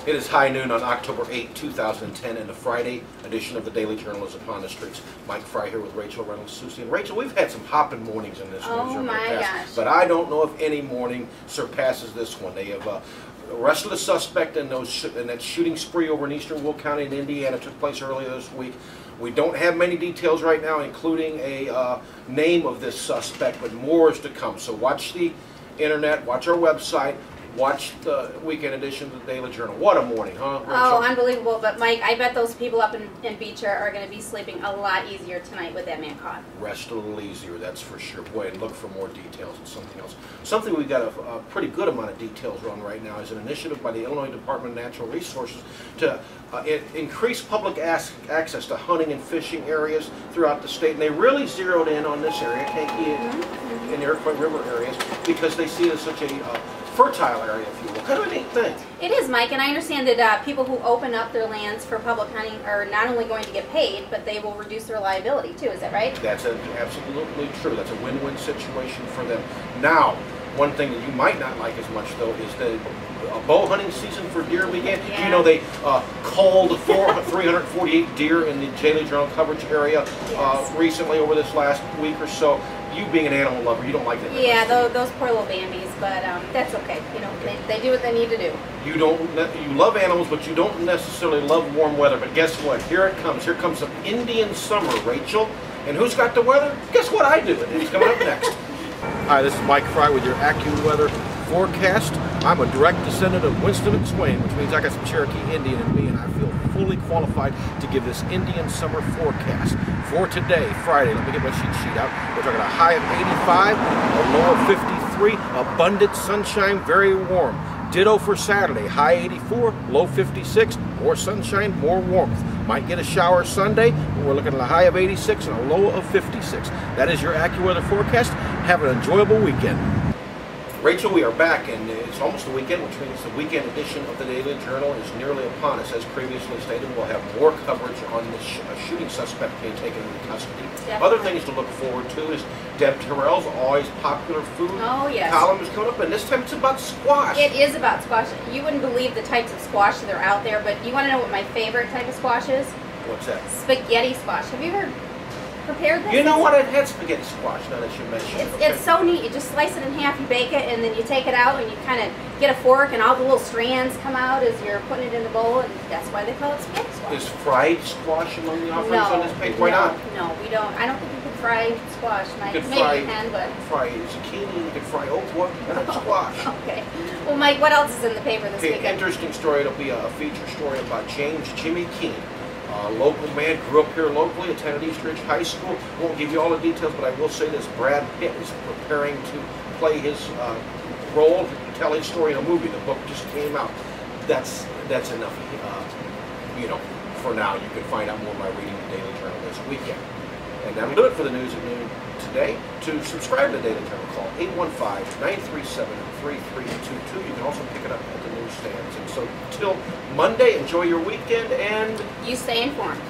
It is high noon on October 8, 2010, and the Friday edition of the Daily Journal is upon the streets. Mike Fry here with Rachel Reynolds-Susie. And Rachel, we've had some hopping mornings in this news over the past, but I don't know if any morning surpasses this one. They have arrested a suspect in that shooting spree over in eastern Will County in Indiana. Took place earlier this week. We don't have many details right now, including a name of this suspect, but more is to come. So watch the internet, watch our website. Watch the weekend edition of the Daily Journal. What a morning, huh, Rachel? Oh, unbelievable. But, Mike, I bet those people up in Beecher are going to be sleeping a lot easier tonight with that man caught. Rest a little easier, that's for sure. Boy, and look for more details and something else. Something we've got a pretty good amount of details on right now is an initiative by the Illinois Department of Natural Resources to increase public access to hunting and fishing areas throughout the state. And they really zeroed in on this area, Kankakee and the Iroquois River areas, because they see it as such a fertile area, if you will. Kind of a neat thing. It is, Mike, and I understand that people who open up their lands for public hunting are not only going to get paid, but they will reduce their liability too. Is that right? That's absolutely true. That's a win-win situation for them. Now, one thing that you might not like as much, though, is the bow hunting season for deer began. Yeah. You know, they culled 348 deer in the Daily Journal coverage area recently over this last week or so. You being an animal lover, you don't like that. Yeah, those poor little Bambies, but that's okay. You know, they do what they need to do. You love animals, but you don't necessarily love warm weather. But guess what? Here it comes. Here comes some Indian summer, Rachel. And who's got the weather? Guess what? I do. And it's coming up next. Hi, this is Mike Fry with your AccuWeather forecast. I'm a direct descendant of Winston and Swain, which means I got some Cherokee Indian in me, and I feel fully qualified to give this Indian summer forecast. For today, Friday, let me get my cheat sheet out. We're talking a high of 85, a low of 53, abundant sunshine, very warm. Ditto for Saturday, high 84, low 56, more sunshine, more warmth. Might get a shower Sunday, but we're looking at a high of 86 and a low of 56. That is your AccuWeather forecast. Have an enjoyable weekend. Rachel, we are back, and it's almost the weekend, which means the weekend edition of the Daily Journal is nearly upon us. As previously stated, we'll have more coverage on the shooting suspect being taken into custody. Definitely. Other things to look forward to is Deb Terrell's always popular food column is coming up, and this time it's about squash. It is about squash. You wouldn't believe the types of squash that are out there, but you want to know what my favorite type of squash is? What's that? Spaghetti squash. Have you ever prepared this? You know what? I've had spaghetti squash, now that you mentioned it. It's so neat. You just slice it in half, you bake it, and then you take it out and you kind of get a fork and all the little strands come out as you're putting it in the bowl, and that's why they call it spaghetti squash. Is fried squash among the offerings on this page? Why not? No, we don't. I don't think you can fry squash. Maybe you can, but... Fry zucchini, you can fry okra, and squash. Okay. Well, Mike, what else is in the paper this weekend? Interesting story. It'll be a feature story about James Jimmy Keene. Local man, grew up here locally, attended East Ridge High School. Won't give you all the details, but I will say this: Brad Pitt is preparing to play his role, to tell his story in a movie. The book just came out. That's enough. You know, for now, you can find out more by reading the Daily Journal this weekend. And that'll do it for the news at noon today. To subscribe to the Daily Journal, call 815-937-3322. You can also pick it up at the newsstands. And so, till Monday, enjoy your weekend, and you stay informed.